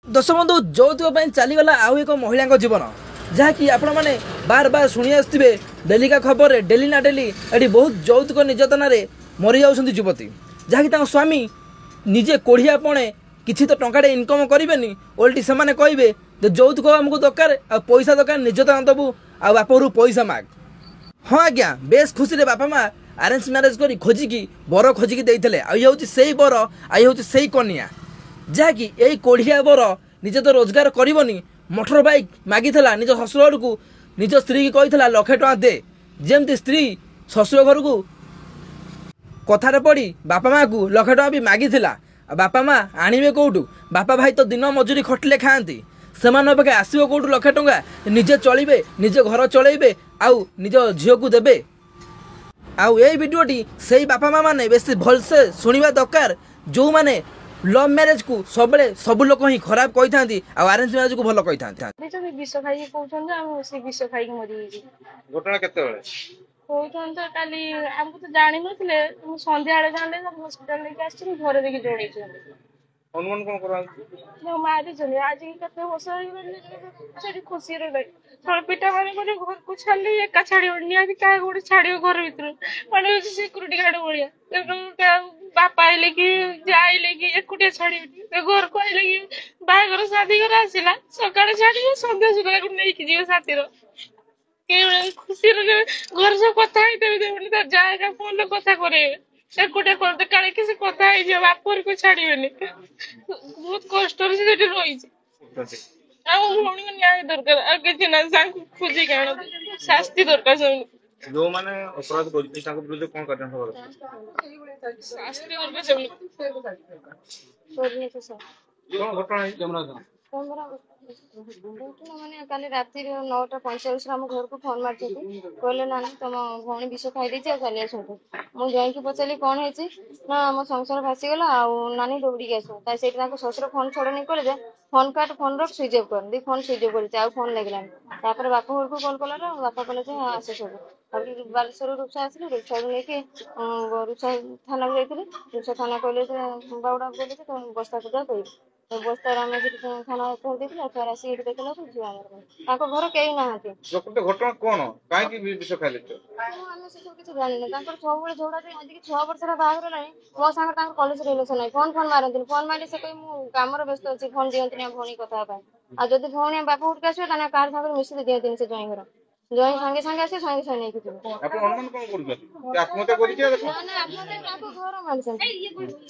दर्शक बंधु यौतुक चलीगला आउ एक महिला जीवन जहाँकि आपण मैंने बार बार शुणी आसुवे डेली का खबर डेली ना डेली ये बहुत यौतुक निर्यातना मरी जाऊँ युवती जहाँकि स्वामी निजे कोढ़िया पणे किसी तो टंकाटे इनकम करेनि ओल्टी से कहे यौतुक आमको दरकार आ पैसा दरकार निर्यातना दबू आ बापर पैसा माग। हाँ आज्ञा बेस खुशी रे बापा माँ आरेंज मैरेज कर खोजिकी बर खोजिकी देते आई बर आई हूँ से कन्या जहाँकि यही कोढ़िया बर निजे तो रोजगार करनी मोटर बाइक मागिला निज शशुर को निज स्त्री की कही लक्षे टଙ୍କା दे जमती स्त्री शशुर घर को कथार पड़ी बापा माँ को लक्षे टଙ୍କା भी मागिला बापा माँ आणवे कौटू बापा भाई तो दिन मजूरी खटिले खाती से पाखे आसो कौटू लक्षे टଙ୍କା निजे चलिए निजे घर चलैबे आउ निज झील को देबे। आउ यही भिडियोटी से बापा माँ मैंने बेस भलसे शुणा दरकार जो मैंने लव मैरेज को सब लोग ही खराब कही था अरेंज मैरेज को भल कही था विष खाई कहते विष खाई मरी घटना केतेबेले कहते काली आमको तो जानी नथिले संध्या जाने हॉस्पिटल लेके आछी घरे देखि जोड़े अनुमान कौन करा मारी चले आज कते वर्ष हो खुशी रे पिटा मारे घर को छाड़ी एका छाड़ी निहाती क्या गोटे छाड़ घर भर माने सिक्यूरीटी गार्ड भाया बापा आइले कि आइले कि एकुटिया छाड़ी घर को आइले कि बाहर शादी घर आसला सकाଳେ छाड़ी सन्ध्या सुधा नहीं जी साथी खुशी घर सब कथा देवे जाएगा फोन कथा करे एकुटिया करते काले किसी कथा बापर को छाड़े बहुत कष्ट रही भौणी को न्याय दरकार किसी ना खोजी शास्ति दरकार जो माने अपराध करछि ताको विरुद्ध कोन करन हो शास्ति दरकार कोन घटना है जमरा मैंने काली राति 9:45 आम घर को फोन मार्च कहले ना तुम भौणी विष खाई चली आस मुझे जाकि पचारि कौन है ना मो संसार भासीगला नानी दौड़ी आस शशुर फोन छड़नी कर फोन काट फोन रख स्विच ऑफ कर दी फोन स्विच ऑफ कर फोन लगलानी बापा घर को कॉल कला बापा कहले आस सब बालेश्वर रूपसा आस रूपसा लेकिन रूपसा थाना को जाते रूपसा थाना कहले बाउडा बोले तुम बस्ता पूजा कर बस्तार आम थाना एफआईआर आसिक देखला झील घर कई ना घटना कौन कहीं विष खाइले किसी जानी सब झगड़ा आज 6 वर्ष बाहर है मो सांगे कॉलेज रिलेसन है फोन फोन मारती फोन मारे से कहीं कम व्यस्त अच्छी फोन दिखती भौणी कथा आदि भौणी बाप उठ के आसो कहा सागर मिसिक दिखती से ज्वाई घर ज्वाई सांगे सांगे आसे सांगे सांगे नहीं घर मानी